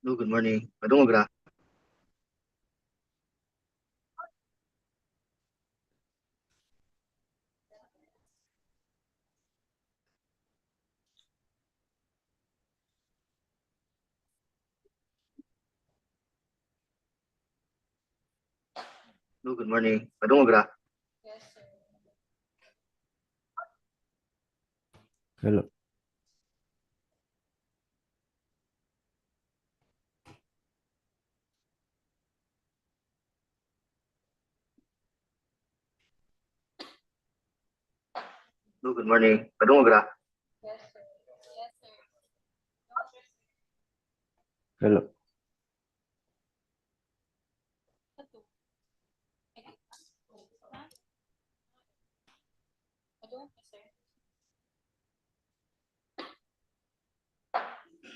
Hello, good morning. Madungog ra. Hello, good morning. Madungog ra. Hello. Hello, good morning. Madungog ra. Hello.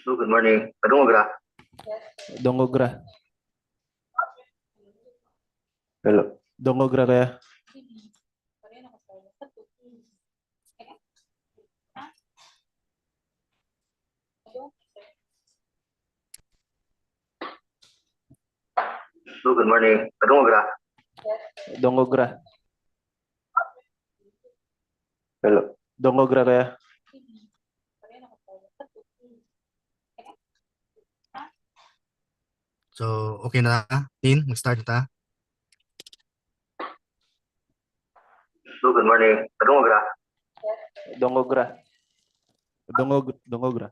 Hello, good morning. Madungog ra. Dongogra. Hello. Dongogra kaya? Hello, good morning. Madungog ra. Dongogra. Hello. Dongogra kaya? So, okay na, Tin? Mag-start ta? Hello, good morning. Madungog ra. Dongogra. Dongogra.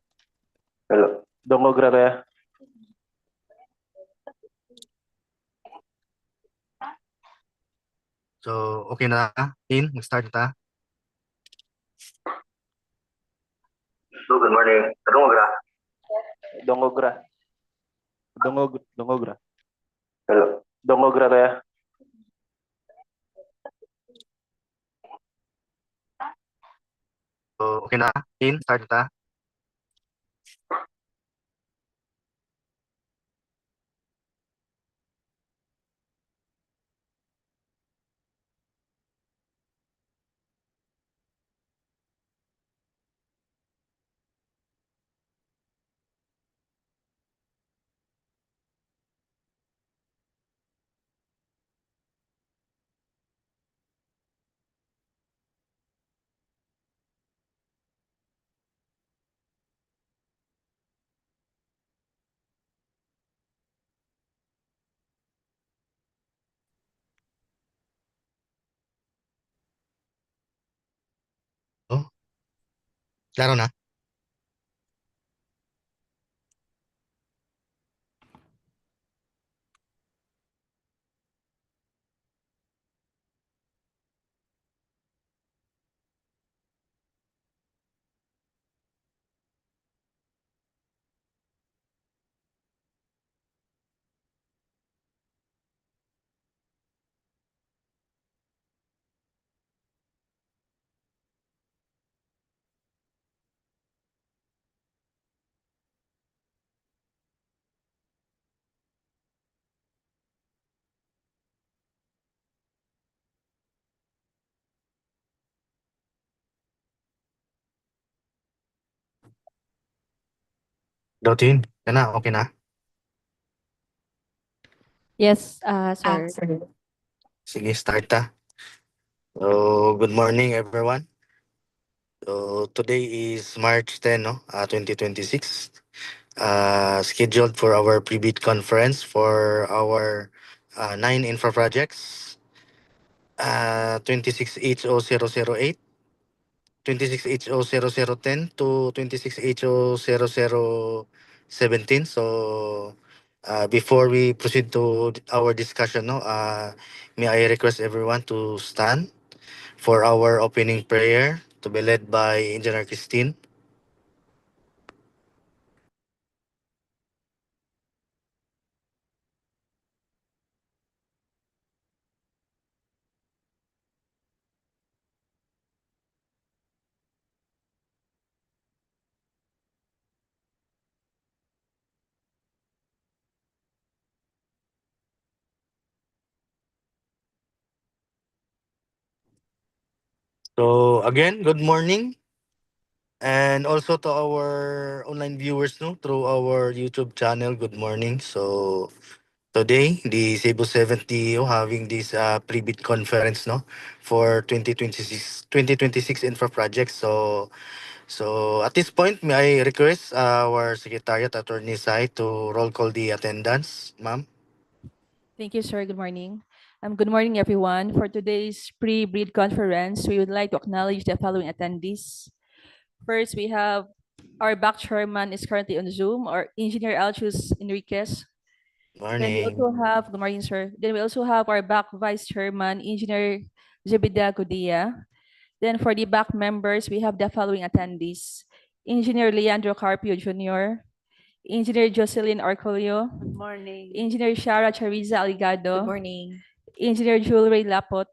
Hello. Dongogra kaya? So, okay na, Tin? Mag-start ta? Hello, good morning. Madungog ra. Dongogra. Dongogra. Hello. Dongogra kaya? So, okay na, Tin? Start ta? Oh, klaro na? Daw, Tin? Yan na, okay na? Yes, sir. Sige, start ta. So, good morning, everyone. So, today is March 10, no? 2026. Scheduled for our pre-bid conference for our 9 infra projects. 26H0008, 26H0010 to 26H0017. So, before we proceed to our discussion, no, may I request everyone to stand for our opening prayer to be led by Engineer Christine. So again, good morning. And also to our online viewers no through our YouTube channel. Good morning. So today the Cebu 7th DEO having this pre-bid conference no for 2026 infra projects. So at this point may I request our Secretariat Attorney Sai to roll call the attendance, ma'am. Thank you, sir. Good morning. Good morning, everyone. For today's pre-bid conference, we would like to acknowledge the following attendees. First, we have our back chairman is currently on Zoom, our engineer Alchus Enriquez. Then we Morning. also have, good morning, sir. Then we also have our back vice chairman, engineer Zebida Gudia. Then for the back members, we have the following attendees. Engineer Leandro Carpio Jr., Engineer Jocelyn Arcolio, Good morning. Engineer Shara Chariza Aligado, Good morning. Engineer Jewelry Lapot.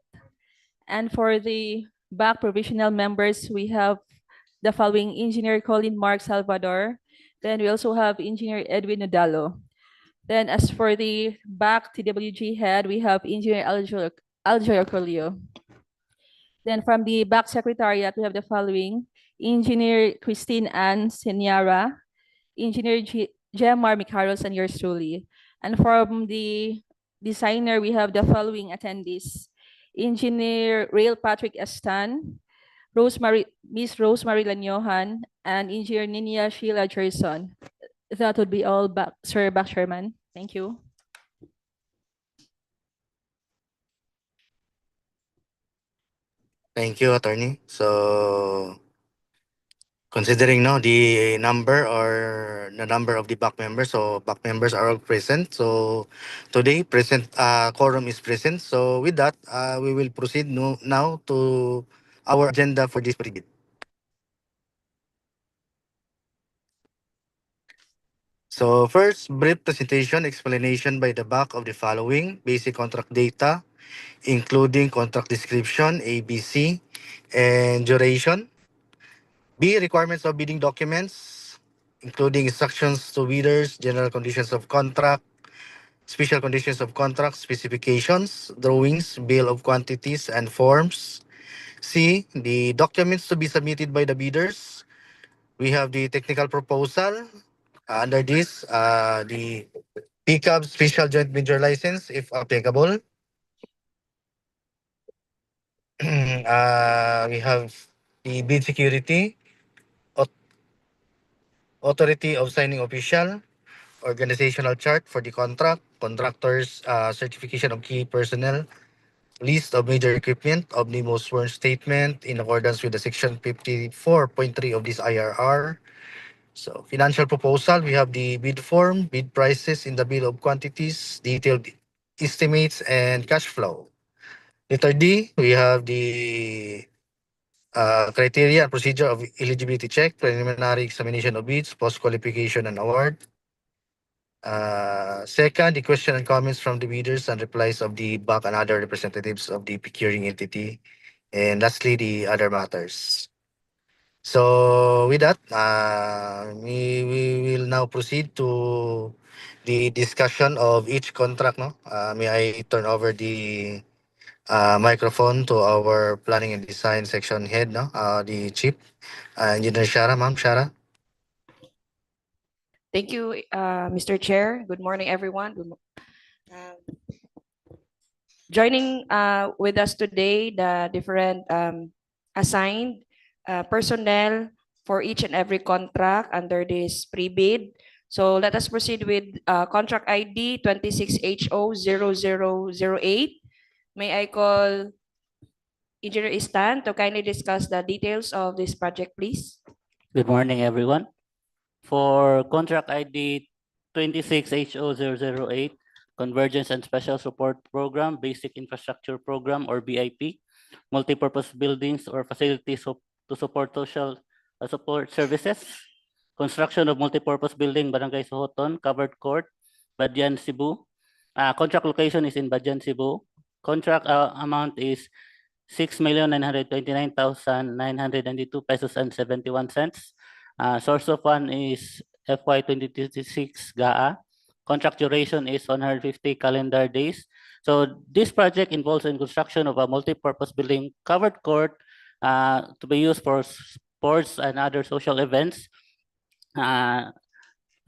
And for the back provisional members, we have the following: Engineer Colin Mark Salvador. Then we also have Engineer Edwin Nodalo. Then as for the back TWG head, we have Engineer Aljo Arcolio. Then from the back secretariat, we have the following: Engineer Christine Ann Senyara, Engineer Jemar Micaros, and yours truly. And from the designer, we have the following attendees: Engineer Rail Patrick Estan, Miss Rosemary Lanyohan, and Engineer Ninia Sheila Jerson. That would be all, Sir Back Chairman. Thank you. Thank you, attorney. So considering no the number of the back members, so back members are all present. So today present quorum is present. So with that, we will proceed no, now to our agenda for this pre-bid. So first, brief presentation explanation by the back of the following basic contract data, including contract description, ABC, and duration. B, requirements of bidding documents, including instructions to bidders, general conditions of contract, special conditions of contract, specifications, drawings, bill of quantities, and forms. C, the documents to be submitted by the bidders. We have the technical proposal. Under this, the PCAB special joint venture license, if applicable. We have the bid security, authority of signing official, organizational chart for the contract, contractors, certification of key personnel, list of major equipment, omnibus sworn statement in accordance with the section 54.3 of this IRR. So financial proposal, we have the bid form, bid prices in the bill of quantities, detailed estimates, and cash flow. Letter D, we have the criteria and procedure of eligibility check, preliminary examination of bids, post-qualification and award. Second, the question and comments from the bidders and replies of the BAC and other representatives of the procuring entity. And lastly, the other matters. So with that, we will now proceed to the discussion of each contract. No? May I turn over the microphone to our planning and design section head, no? The chief, Engineer Shara, ma'am, Shara. Thank you, Mr. Chair. Good morning, everyone. Joining with us today, the different assigned personnel for each and every contract under this pre-bid. So let us proceed with contract ID 26HO0008. May I call Engineer Istan to kindly discuss the details of this project, please? Good morning, everyone. For contract ID 26HO008, Convergence and Special Support Program, Basic Infrastructure Program, or BIP, multipurpose buildings or facilities to support social support services, construction of multipurpose building, Barangay-Sohoton, covered court, Badian, Cebu. Contract location is in Badian, Cebu. Contract amount is 6,929,992 pesos and 71 cents. Source of fund is FY 2026 GAA. Contract duration is 150 calendar days. So this project involves in construction of a multi-purpose building covered court to be used for sports, and other social events.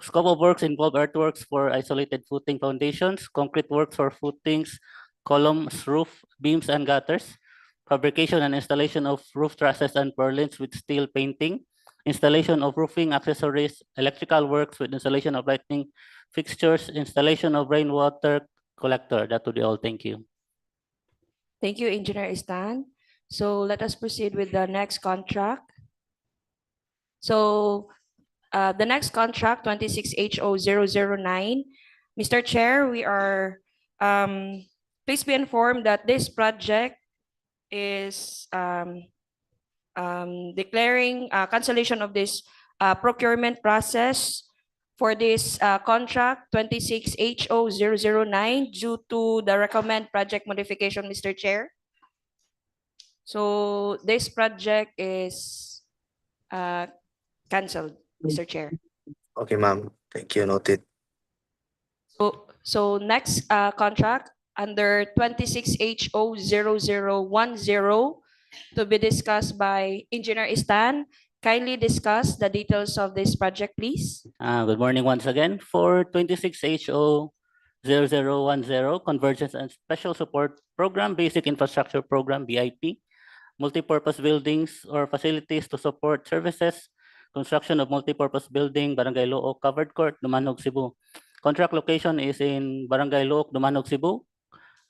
Scope of works involve earthworks for isolated footing foundations, concrete works for footings, columns, roof, beams, and gutters, fabrication and installation of roof trusses and purlins with steel painting, installation of roofing accessories, electrical works with installation of lighting fixtures, installation of rainwater collector. That would be all. Thank you. Thank you, Engineer Stan. So let us proceed with the next contract. So the next contract, 26HO009. Mr. Chair, we are, please be informed that this project is declaring cancellation of this procurement process for this contract 26HO009 due to the recommend project modification, Mr. Chair. So this project is canceled, Mr. Chair. Okay, ma'am. Thank you. Noted. So next contract under 26HO0010 to be discussed by Engineer Stan. Kindly discuss the details of this project, please. Good morning once again. For 26HO0010, Convergence and Special Support Program, Basic Infrastructure Program, BIP, multipurpose buildings or facilities to support services, construction of multipurpose building, Barangay Looc, Covered Court, Dumanjug, Cebu. Contract location is in Barangay Looc, Dumanjug, Cebu.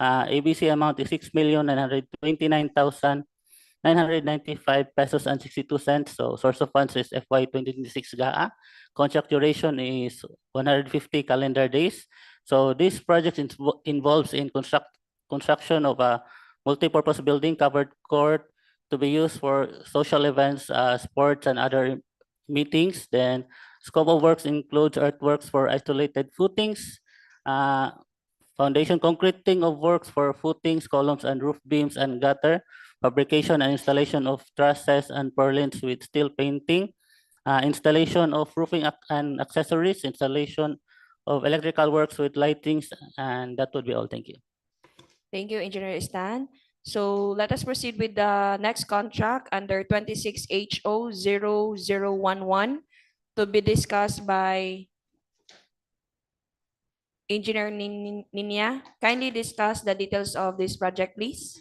ABC amount is 6,929,995 pesos and 62 cents. So source of funds is FY 2026 GAA. Contract duration is 150 calendar days. So this project involves in construction of a multipurpose building, covered court, to be used for social events, sports, and other meetings. Then scope of works includes earthworks for isolated footings, foundation concreting of works for footings, columns, and roof beams and gutter, fabrication and installation of trusses and purlins with steel painting, installation of roofing and accessories, installation of electrical works with lightings, and that would be all. Thank you. Thank you, Engineer Stan. So let us proceed with the next contract under 26HO0011 to be discussed by Engineer Ninia. Kindly discuss the details of this project, please.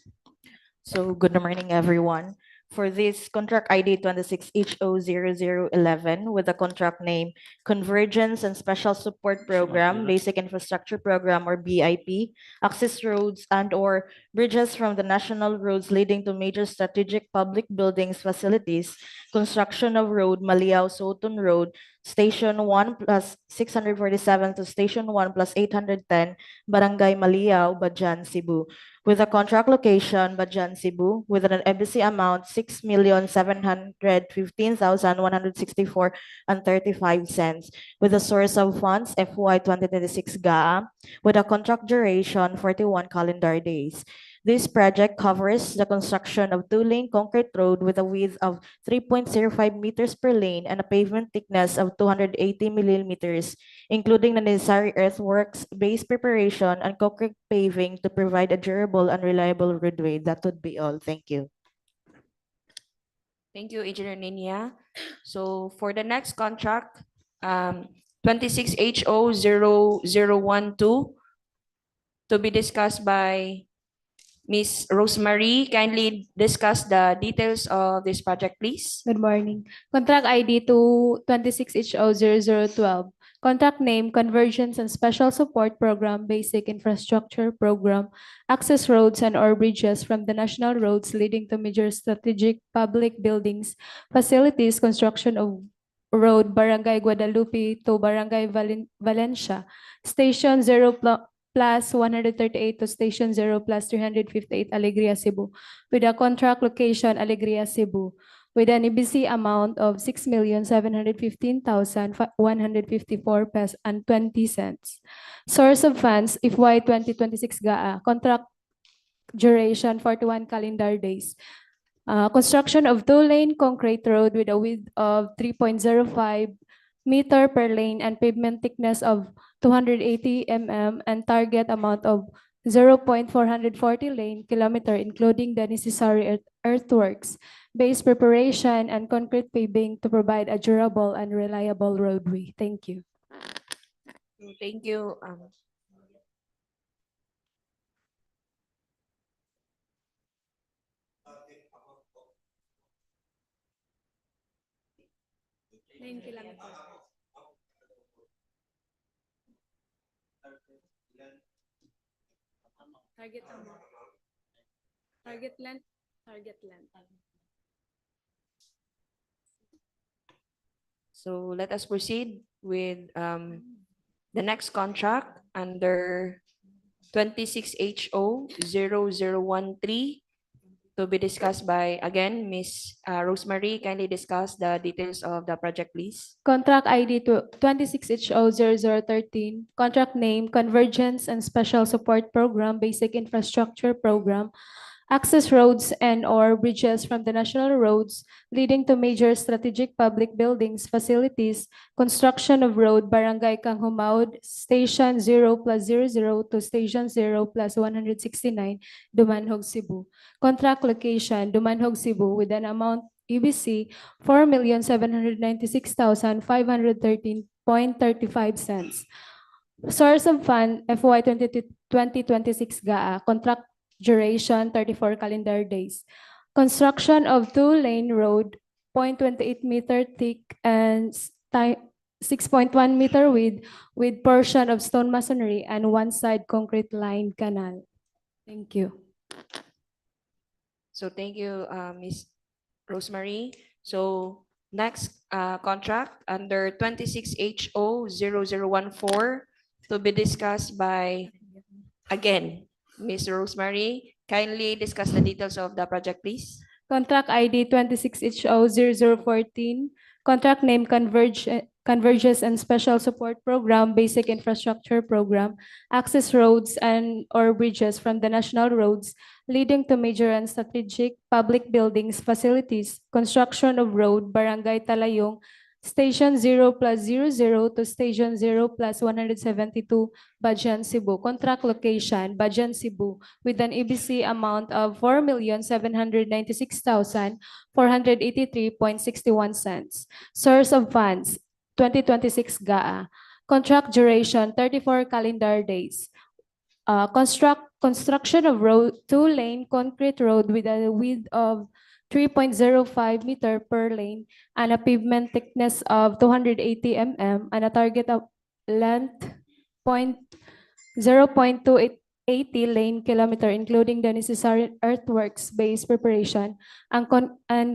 So good morning, everyone. For this contract ID 26HO0011 with the contract name Convergence and Special Support Program, Basic Infrastructure Program or BIP, access roads and or bridges from the national roads leading to major strategic public buildings facilities, construction of road Malhiao-Sohoton Road, Station 1 plus 647 to Station 1 plus 810, Barangay Malhiao, Badian, Cebu. With a contract location, Badian, Cebu, with an EBC amount 6,715,164 and 35 cents, with a source of funds FY 2026 GAA, with a contract duration 41 calendar days. This project covers the construction of two-lane concrete road with a width of 3.05 meters per lane and a pavement thickness of 280 millimeters, including the necessary earthworks, base preparation, and concrete paving to provide a durable and reliable roadway. That would be all. Thank you. Thank you, Engineer Ninia. So for the next contract, 26HO0012 to be discussed by Ms. Rosemary. Kindly discuss the details of this project, please. Good morning. Contract ID to 26HO0012. Contract name, Convergence and Special Support Program, Basic Infrastructure Program, access roads and or bridges from the national roads leading to major strategic public buildings, facilities, construction of road Barangay Guadalupe to Barangay Valencia, Station 0 plus 138 to Station 0 plus 358 Alegria, Cebu, with a contract location Alegria, Cebu, with an EBC amount of 6,715,154 pesos and 20 cents. Source of funds, FY 2026 GAA, contract duration 41 calendar days. Construction of two-lane concrete road with a width of 3.05 meter per lane and pavement thickness of 280 mm and target amount of 0.440 lane kilometer, including the necessary earthworks, base preparation, and concrete paving to provide a durable and reliable roadway. Thank you. Thank you. Target length. Target length. So let us proceed with the next contract under 26HO0013 to be discussed by, again, Ms. Rosemary. Kindly discuss the details of the project, please. Contract ID 26HO0013. Contract name Convergence and Special Support Program, Basic Infrastructure Program. Access roads and or bridges from the national roads leading to major strategic public buildings, facilities, construction of road Barangay Kanghumaud, Station 0+00 to Station 0+169, Dumanjug, Cebu. Contract location, Dumanjug, Cebu, with an amount EBC 4,796,513.35. Source of fund FY 2026 GAA. Contract duration 34 calendar days. Construction of two-lane road, 0.28 meter thick and 6.1 meter width with portion of stone masonry and one side concrete lined canal. Thank you. So thank you, Ms. Rosemary. So next contract under 26HO0014 to be discussed by, again, Ms. Rosemary. Kindly discuss the details of the project, please. Contract ID 26HO0014. Contract name Convergence and Special Support Program, Basic Infrastructure Program. Access roads and or bridges from the national roads leading to major and strategic public buildings, facilities, construction of road Barangay Talayong, Station 0+00 to Station 0+172, Badian, Cebu. Contract location, Badian, Cebu, with an EBC amount of 4,796,483.61. Source of funds, 2026 GAA. Contract duration, 34 calendar days. Construction of road, two-lane concrete road with a width of 3.05 meter per lane and a pavement thickness of 280 mm and a target of length 0.280 lane kilometer, including the necessary earthworks base preparation and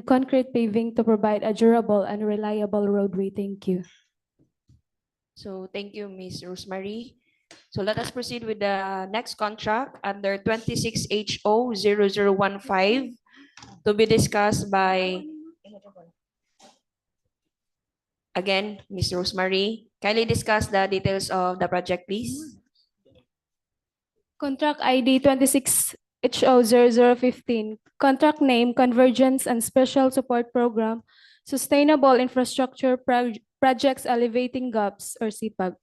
concrete paving to provide a durable and reliable roadway. Thank you. So thank you, Ms. Rosemary. So let us proceed with the next contract under 26HO0015 to be discussed by, again, Ms. Rosemary. Kindly discuss the details of the project, please. Contract ID 26HO0015. Contract name Convergence and Special Support Program, Sustainable Infrastructure Projects Elevating Gaps or CPAG.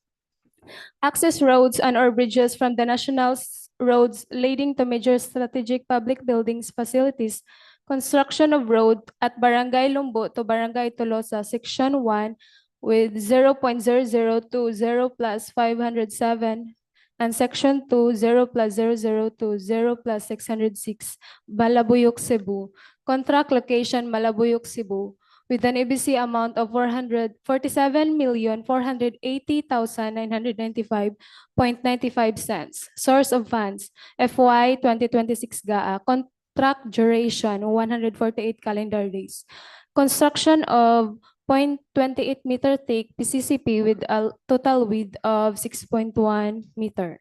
Access roads and or bridges from the national roads leading to major strategic public buildings, facilities, construction of road at Barangay Lumbo to Barangay Tolosa, Section 1 with 0.00 to 0+507 and Section 2, 0+00 to 0+606, Malabuyok, Cebu. Contract location, Malabuyok, Cebu, with an EBC amount of 447,480,995.95. Source of funds, FY 2026 GAA. Contract duration, 148 calendar days. Construction of 0.28 meter thick PCCP with a total width of 6.1 meter.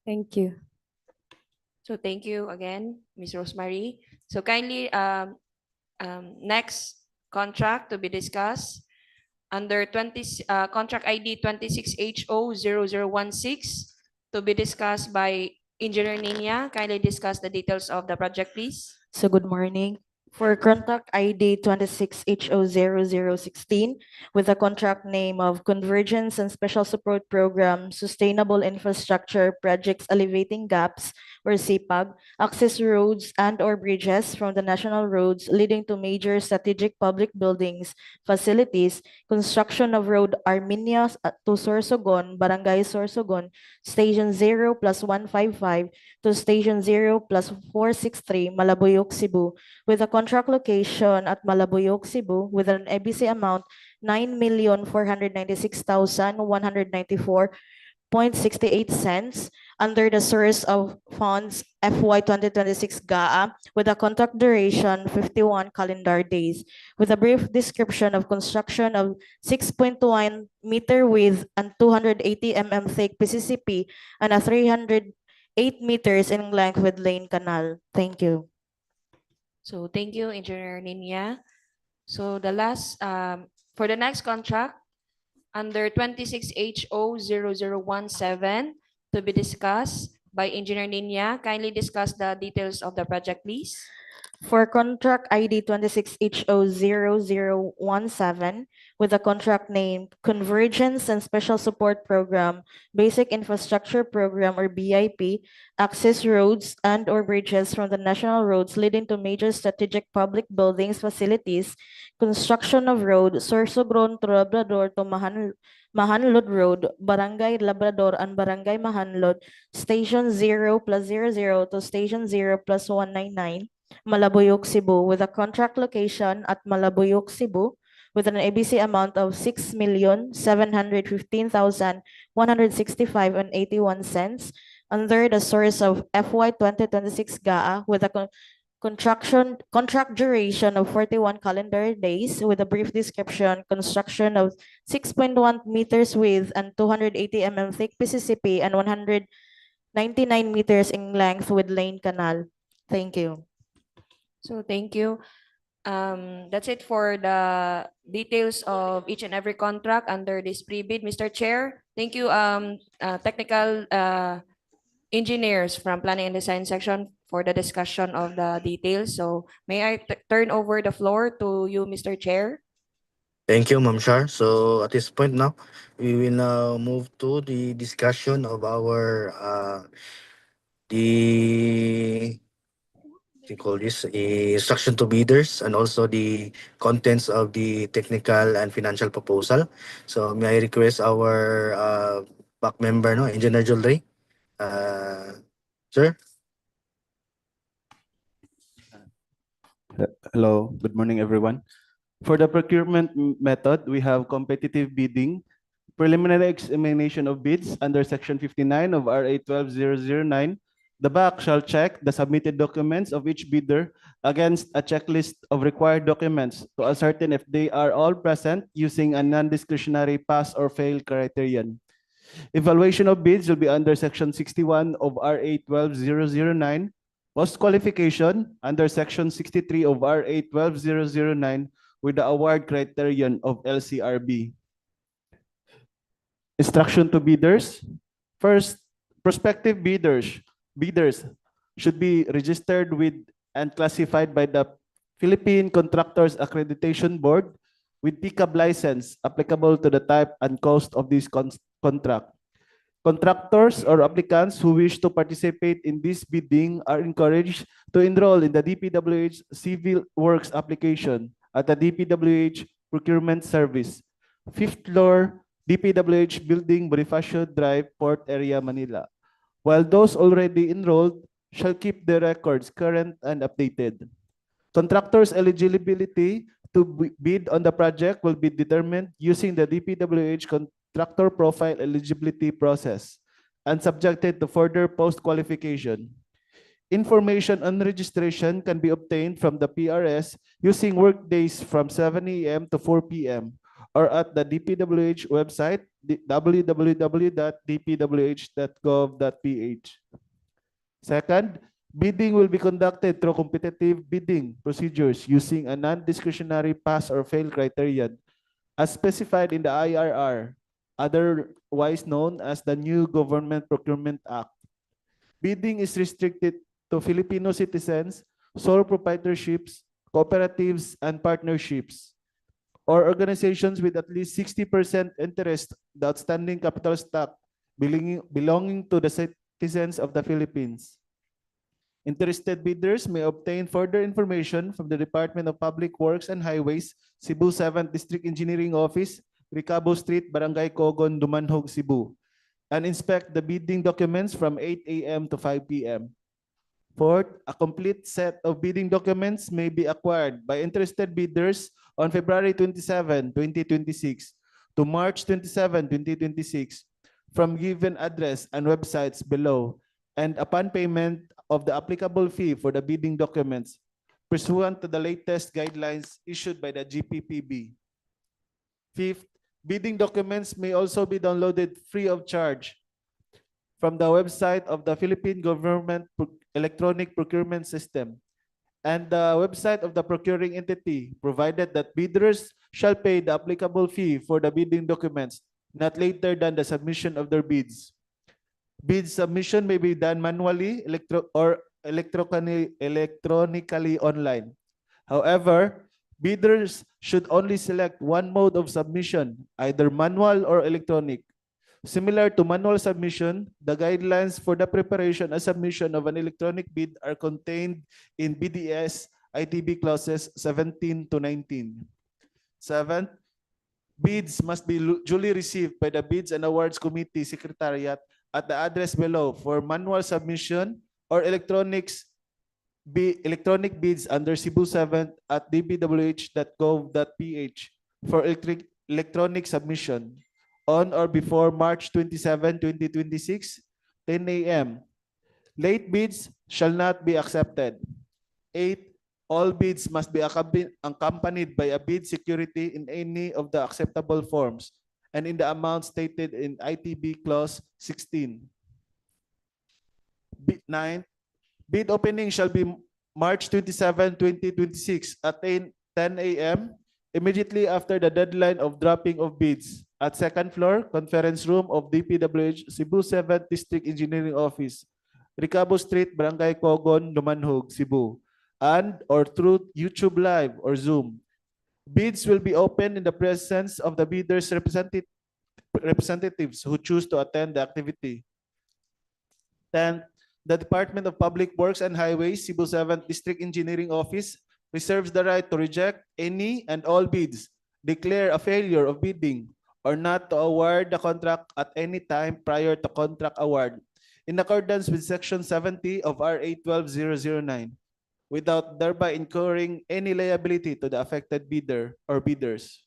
Thank you. So thank you again, Ms. Rosemary. So kindly, next contract to be discussed under contract ID 26HO0016 to be discussed by Engineer Nina. Kindly discuss the details of the project, please. So good morning. For contract ID 26HO0016 with the contract name of Convergence and Special Support Program Sustainable Infrastructure Projects Alleviating Gaps or CPAG, access roads and or bridges from the national roads leading to major strategic public buildings, facilities, construction of road Armenia to Sorsogon, Barangay Sorsogon, Station 0 plus 155 to Station 0 plus 463, Malabuyok, Cebu, with a contract location at Malabuyok, Cebu, with an EBC amount 9,496,194.68 under the source of funds FY 2026 GAA with a contract duration 51 calendar days with a brief description of construction of 6.1 meter width and 280 thick PCCP and a 308 meters in length with lane canal. Thank you. So thank you, Engineer Ninya. So the last, for the next contract, under 26HO0017 to be discussed by Engineer Ninya, kindly discuss the details of the project, please. For contract ID 26HO0017 with the contract name Convergence and Special Support Program, Basic Infrastructure Program or BIP, access roads and or bridges from the national roads leading to major strategic public buildings, facilities, construction of road, Sorsogon to Labrador to Mahanlod Road, Barangay Labrador and Barangay Mahanlod, Station 0 plus 00 to Station 0 plus 199, Malabuyok, Cebu, with a contract location at Malabuyok, Cebu, with an ABC amount of 6,715,165.81 under the source of FY 2026 GAA with a contract duration of 41 calendar days with a brief description, construction of 6.1 meters width and 280 thick PCCP and 199 meters in length with lane canal. Thank you. So thank you. That's it for the details of each and every contract under this pre-bid, Mr. Chair. Thank you, technical engineers from Planning and Design section for the discussion of the details. So may I turn over the floor to you, Mr. Chair? Thank you, Ma'am Shar. So at this point now, we will now move to the discussion of our the what you call this instruction to bidders and also the contents of the technical and financial proposal. So may I request our back member, no, Engineer Jolray, sir. Hello, good morning, everyone. For the procurement method, we have competitive bidding, preliminary examination of bids under Section 59 of RA 12009. The BAC shall check the submitted documents of each bidder against a checklist of required documents to ascertain if they are all present using a non-discretionary pass or fail criterion. Evaluation of bids will be under Section 61 of RA 12009. Post-qualification under Section 63 of RA 12009 with the award criterion of LCRB. Instruction to bidders. First, prospective bidders should be registered with and classified by the Philippine Contractors Accreditation Board with PCAB license applicable to the type and cost of this contract. Contractors or applicants who wish to participate in this bidding are encouraged to enroll in the DPWH Civil Works application at the DPWH Procurement Service, 5th floor, DPWH Building, Bonifacio Drive, Port Area, Manila. While those already enrolled shall keep their records current and updated. Contractors' eligibility to bid on the project will be determined using the DPWH contractor profile eligibility process and subjected to further post-qualification. Information on registration can be obtained from the PRS using workdays from 7 a.m. to 4 p.m. or at the DPWH website, www.dpwh.gov.ph. Second, bidding will be conducted through competitive bidding procedures using a non-discretionary pass or fail criterion as specified in the IRR, otherwise known as the New Government Procurement Act. Bidding is restricted to Filipino citizens, sole proprietorships, cooperatives, and partnerships, or organizations with at least 60% interest, the outstanding capital stock belonging to the citizens of the Philippines. Interested bidders may obtain further information from the Department of Public Works and Highways, Cebu 7th District Engineering Office, Ricabo Street, Barangay Cogon, Dumanjug, Cebu, and inspect the bidding documents from 8 a.m. to 5 p.m. Fourth, a complete set of bidding documents may be acquired by interested bidders on February 27, 2026 to March 27, 2026 from given address and websites below, and upon payment of the applicable fee for the bidding documents pursuant to the latest guidelines issued by the GPPB. Fifth, bidding documents may also be downloaded free of charge from the website of the Philippine Government Electronic Procurement System and the website of the procuring entity, provided that bidders shall pay the applicable fee for the bidding documents not later than the submission of their bids. Bid submission may be done manually or electronically online. However, bidders should only select one mode of submission, either manual or electronic. Similar to manual submission, the guidelines for the preparation and submission of an electronic bid are contained in BDS ITB clauses 17 to 19. Seventh, bids must be duly received by the Bids and Awards Committee Secretariat at the address below for manual submission or electronic bids under Cebu 7th at dpwh.gov.ph for electronic submission on or before March 27, 2026, 10 a.m. Late bids shall not be accepted. 8. All bids must be accompanied by a bid security in any of the acceptable forms and in the amount stated in ITB Clause 16. 9. Bid opening shall be March 27, 2026 at 10 a.m. immediately after the deadline of dropping of bids at second floor, conference room of DPWH Cebu 7th District Engineering Office, Ricabo Street, Barangay Cogon, Dumanjug, Cebu, and or through YouTube Live or Zoom. Bids will be open in the presence of the bidders' representatives who choose to attend the activity. 10. The Department of Public Works and Highways, Cebu 7th District Engineering Office reserves the right to reject any and all bids, declare a failure of bidding, or not to award the contract at any time prior to contract award, in accordance with Section 70 of RA 12009, without thereby incurring any liability to the affected bidder or bidders.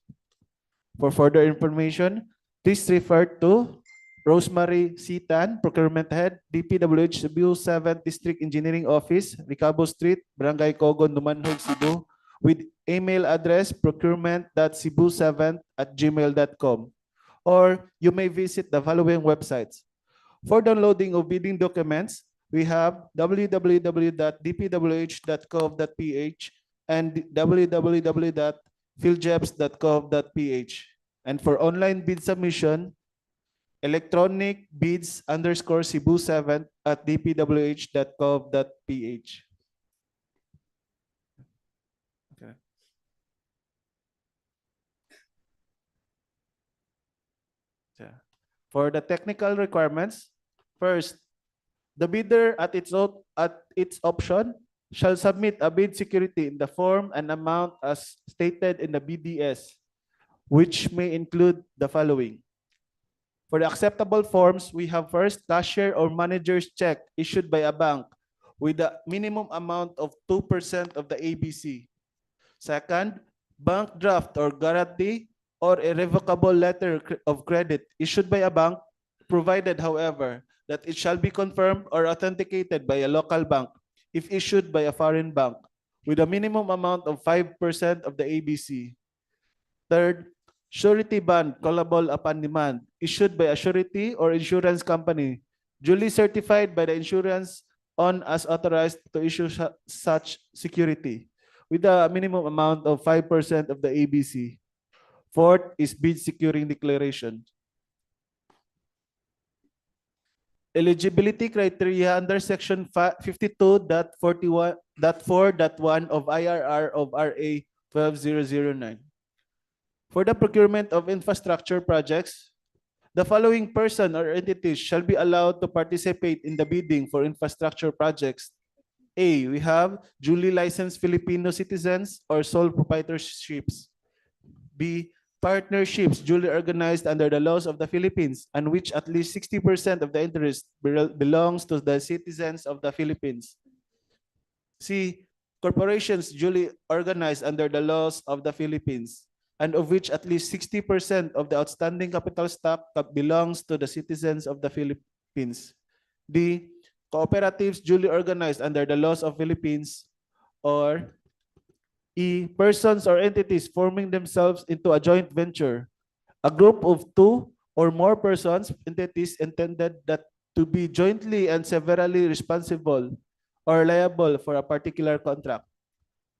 For further information, please refer to Rosemary C. Tan, Procurement Head, DPWH Cebu 7th District Engineering Office, Ricabo Street, Barangay Cogon, Dumanjug, Cebu, with email address procurement.cebu7@gmail.com. Or you may visit the following websites. For downloading of bidding documents, we have www.dpwh.gov.ph and www.philjeps.gov.ph. And for online bid submission, electronic bids _ Cebu 7 at dpwh.gov.ph. Okay. For the technical requirements, first, the bidder at its option shall submit a bid security in the form and amount as stated in the BDS, which may include the following. For the acceptable forms, we have first cashier or manager's check issued by a bank with a minimum amount of 2% of the ABC. Second, bank draft or guarantee or irrevocable letter of credit issued by a bank, provided, however, that it shall be confirmed or authenticated by a local bank if issued by a foreign bank with a minimum amount of 5% of the ABC. Third, surety bond callable upon demand issued by a surety or insurance company duly certified by the insurance on as authorized to issue such security with a minimum amount of 5% of the ABC. Fourth is bid securing declaration. Eligibility criteria under section 52.41.4.1 of IRR of RA 12009. For the procurement of infrastructure projects, the following person or entities shall be allowed to participate in the bidding for infrastructure projects. A, we have duly licensed Filipino citizens or sole proprietorships. B, partnerships duly organized under the laws of the Philippines and which at least 60% of the interest belongs to the citizens of the Philippines. C, corporations duly organized under the laws of the Philippines and of which at least 60% of the outstanding capital stock belongs to the citizens of the Philippines. D, cooperatives duly organized under the laws of Philippines. Or E, persons or entities forming themselves into a joint venture, a group of two or more persons, entities intended that to be jointly and severally responsible or liable for a particular contract.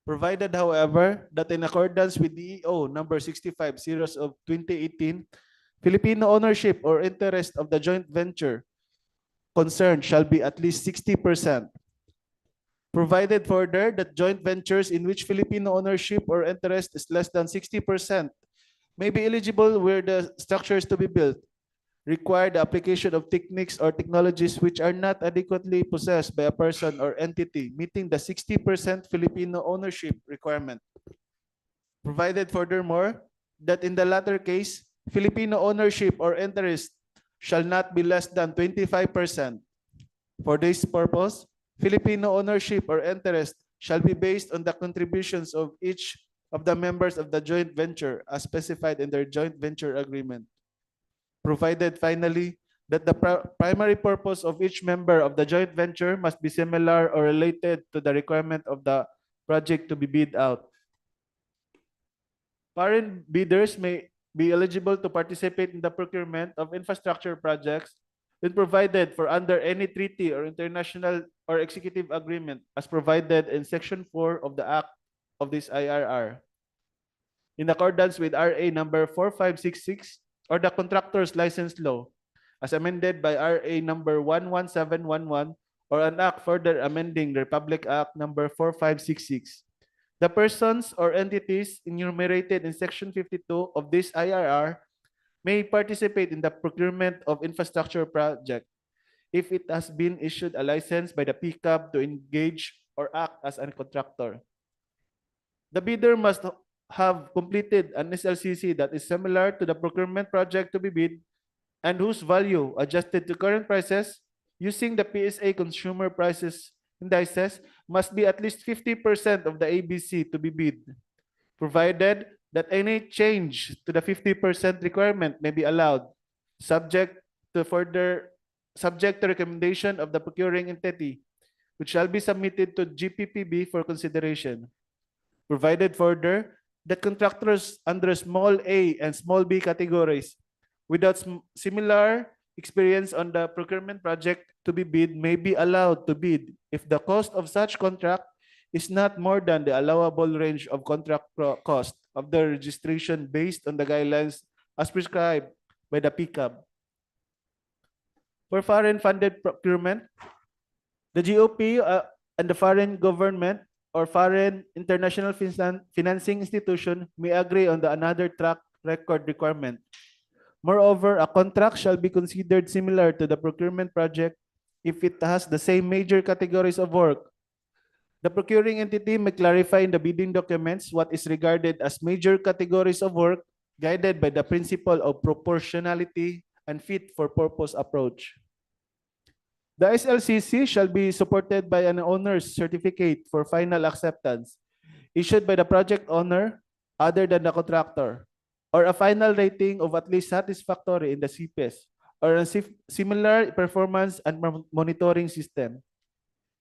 Provided, however, that in accordance with DEO number 65 series of 2018, Filipino ownership or interest of the joint venture concerned shall be at least 60%. Provided further that joint ventures in which Filipino ownership or interest is less than 60% may be eligible where the structure is to be built, require the application of techniques or technologies which are not adequately possessed by a person or entity meeting the 60% Filipino ownership requirement. Provided furthermore that in the latter case, Filipino ownership or interest shall not be less than 25%. For this purpose, Filipino ownership or interest shall be based on the contributions of each of the members of the joint venture as specified in their joint venture agreement. Provided finally that the primary purpose of each member of the joint venture must be similar or related to the requirement of the project to be bid out. Foreign bidders may be eligible to participate in the procurement of infrastructure projects when provided for under any treaty or international or executive agreement as provided in Section 4 of the Act of this IRR. In accordance with RA number 4566 or the Contractors License Law as amended by RA number 11711 or an act further amending the Republic Act number 4566. The persons or entities enumerated in Section 52 of this IRR may participate in the procurement of infrastructure project if it has been issued a license by the PCAB to engage or act as a contractor. The bidder must have completed an SLCC that is similar to the procurement project to be bid and whose value adjusted to current prices using the PSA consumer prices indices must be at least 50% of the ABC to be bid, provided that any change to the 50% requirement may be allowed, subject to recommendation of the procuring entity, which shall be submitted to GPPB for consideration. Provided further that contractors under small A and small B categories without similar experience on the procurement project to be bid may be allowed to bid if the cost of such contract is not more than the allowable range of contract cost of the registration based on the guidelines as prescribed by the PCAB. For foreign funded procurement, the GOP and the foreign government or foreign international financing institution may agree on the another track record requirement. Moreover, a contract shall be considered similar to the procurement project if it has the same major categories of work. The procuring entity may clarify in the bidding documents what is regarded as major categories of work guided by the principle of proportionality and fit for purpose approach. The SLCC shall be supported by an owner's certificate for final acceptance issued by the project owner other than the contractor, or a final rating of at least satisfactory in the CPES, or a similar performance and monitoring system.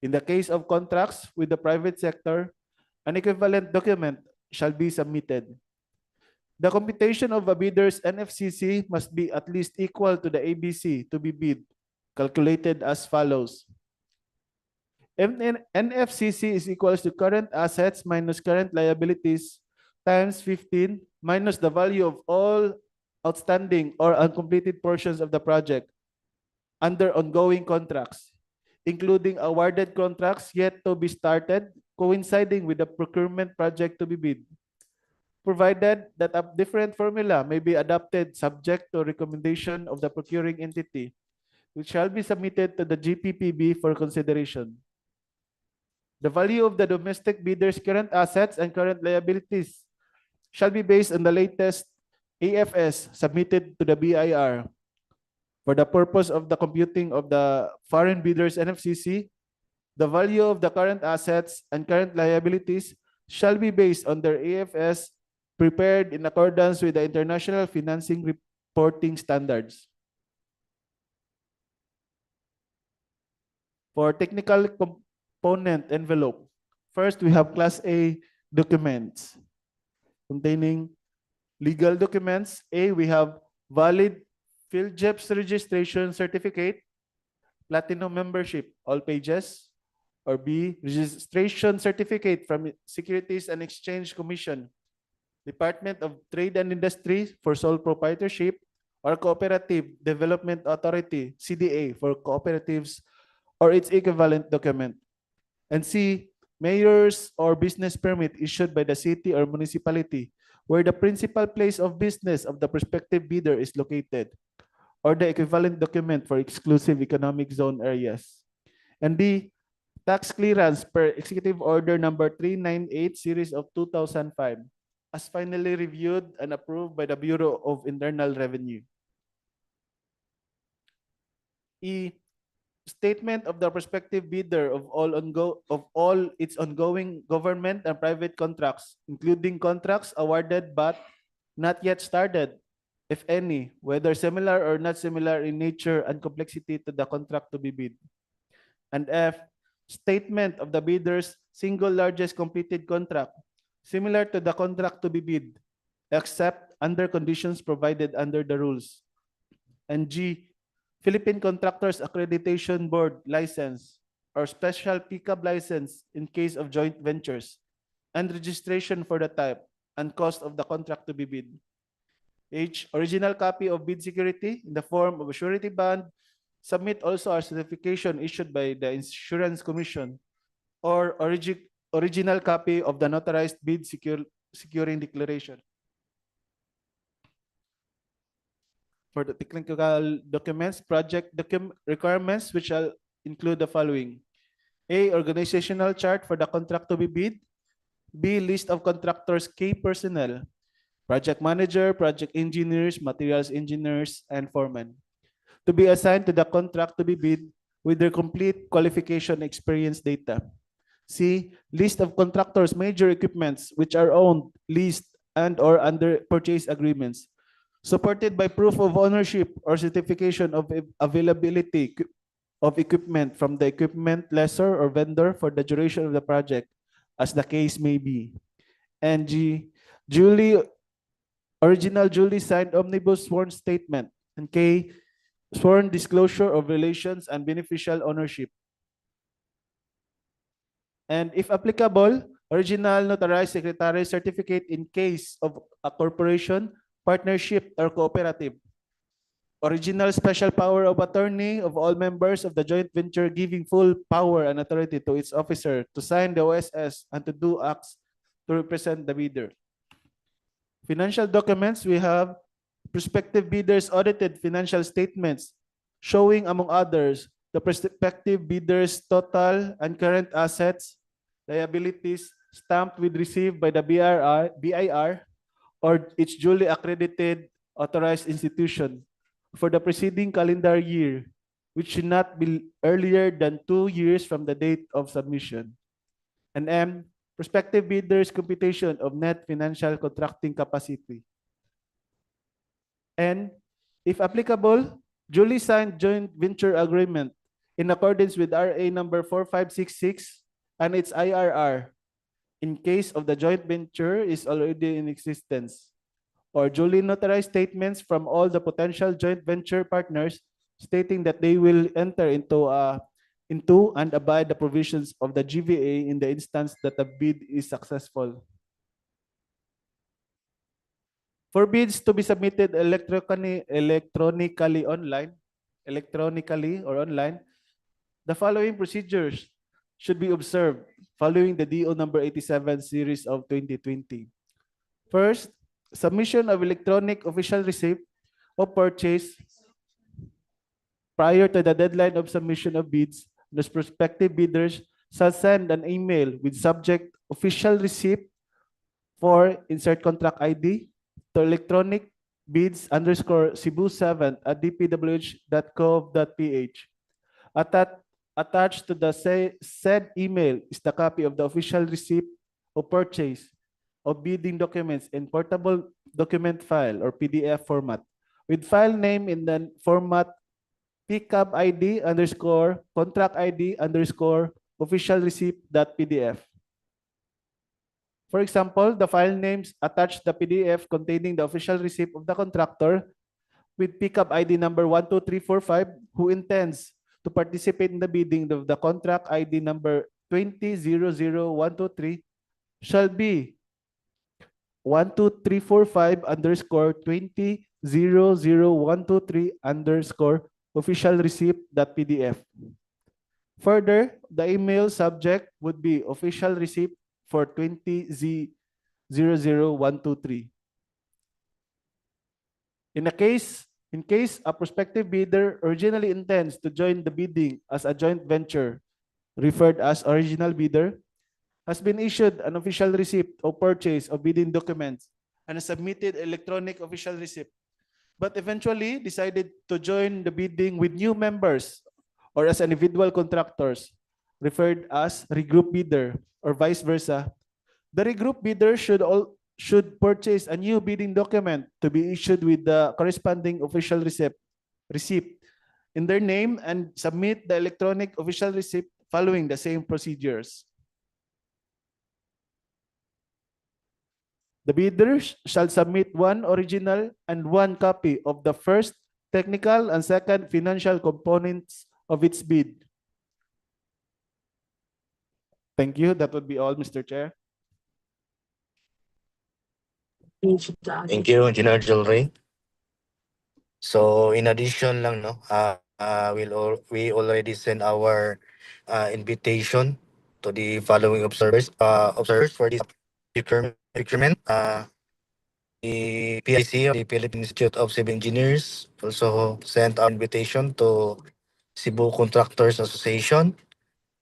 In the case of contracts with the private sector, an equivalent document shall be submitted. The computation of a bidder's NFCC must be at least equal to the ABC to be bid, calculated as follows. NFCC is equals to current assets minus current liabilities times 15 minus the value of all outstanding or uncompleted portions of the project under ongoing contracts, including awarded contracts yet to be started, coinciding with the procurement project to be bid, provided that a different formula may be adopted subject to recommendation of the procuring entity, which shall be submitted to the GPPB for consideration. The value of the domestic bidder's current assets and current liabilities shall be based on the latest AFS submitted to the BIR. For the purpose of the computing of the foreign bidders NFCC, the value of the current assets and current liabilities shall be based on their AFS prepared in accordance with the International Financing Reporting Standards. For technical component envelope, first we have Class A documents containing legal documents. A, we have valid PhilJEPS registration certificate, platinum membership, all pages. Or B, registration certificate from Securities and Exchange Commission, Department of Trade and Industry for sole proprietorship, or Cooperative Development Authority, CDA, for cooperatives or its equivalent document. And C, mayor's or business permit issued by the city or municipality where the principal place of business of the prospective bidder is located, or the equivalent document for exclusive economic zone areas. And D, tax clearance per Executive Order number 398 series of 2005 as finally reviewed and approved by the Bureau of Internal Revenue. E, statement of the prospective bidder of all its ongoing government and private contracts, including contracts awarded but not yet started, if any, whether similar or not similar in nature and complexity to the contract to be bid. And F, statement of the bidder's single largest completed contract, similar to the contract to be bid, except under conditions provided under the rules. And G, Philippine Contractors Accreditation Board license or special pickup license in case of joint ventures, and registration for the type and cost of the contract to be bid. H, original copy of bid security in the form of a surety bond. Submit also a certification issued by the Insurance Commission or original copy of the notarized bid securing declaration. For the technical documents, project requirements, which shall include the following. A, organizational chart for the contract to be bid. B, list of contractors' key personnel, project manager, project engineers, materials engineers, and foremen, to be assigned to the contract to be bid with their complete qualification experience data. C, list of contractors' major equipments which are owned, leased, and or under purchase agreements, supported by proof of ownership or certification of availability of equipment from the equipment lessor or vendor for the duration of the project, as the case may be. And G, original duly signed omnibus sworn statement. And K, sworn disclosure of relations and beneficial ownership. And if applicable, original notarized secretary certificate in case of a corporation, partnership, or cooperative. Original special power of attorney of all members of the joint venture giving full power and authority to its officer to sign the OSS and to do acts to represent the bidder. Financial documents, we have prospective bidders' audited financial statements showing, among others, the prospective bidders' total and current assets, liabilities stamped with received by the BIR or its duly accredited authorized institution for the preceding calendar year, which should not be earlier than 2 years from the date of submission. And M, prospective bidders' computation of net financial contracting capacity. And if applicable, duly signed joint venture agreement in accordance with RA number 4566 and its IRR in case of the joint venture is already in existence, or duly notarized statements from all the potential joint venture partners stating that they will enter into and abide the provisions of the GVA in the instance that the bid is successful. For bids to be submitted electronically online, electronically or online, the following procedures should be observed following the DO number 87 series of 2020. First, submission of electronic official receipt of purchase prior to the deadline of submission of bids. Those prospective bidders shall send an email with subject official receipt for insert contract ID to electronic bids _ Cebu 7th at dpwh.gov.ph. Attached to the said email is the copy of the official receipt of purchase of bidding documents in portable document file or PDF format with file name in the format pickup ID _ contract ID _ official receipt.pdf. For example, the file names attach the PDF containing the official receipt of the contractor with pickup ID number 12345 who intends to participate in the bidding of the contract ID number 2000123 shall be 12345 _ 2000123 _ official receipt.pdf. Further, the email subject would be official receipt for 2000123. In case a prospective bidder originally intends to join the bidding as a joint venture, referred as original bidder, has been issued an official receipt of purchase of bidding documents and a submitted electronic official receipt, but eventually decided to join the bidding with new members or as individual contractors, referred as regroup bidder, or vice versa, the regroup bidder should purchase a new bidding document to be issued with the corresponding official receipt in their name and submit the electronic official receipt following the same procedures. The bidders shall submit one original and one copy of the first technical and second financial components of its bid. Thank you. That would be all, Mr. Chair. Thank you, Engineer Jolray. So in addition lang, no, we already sent our invitation to the following observers for this procurement. The PIC, the Philippine Institute of Civil Engineers, also sent our invitation to Cebu Contractors Association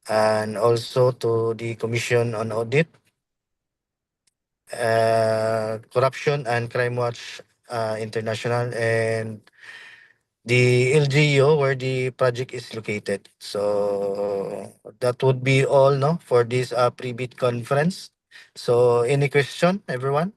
and also to the Commission on Audit, Corruption and Crime Watch International, and the LGU where the project is located. So that would be all, no, for this pre-bid conference. So any question, everyone?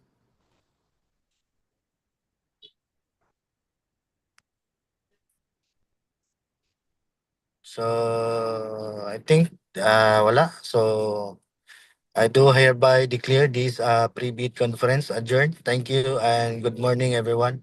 So I think wala. So I do hereby declare this pre-bid conference adjourned. Thank you and good morning, everyone.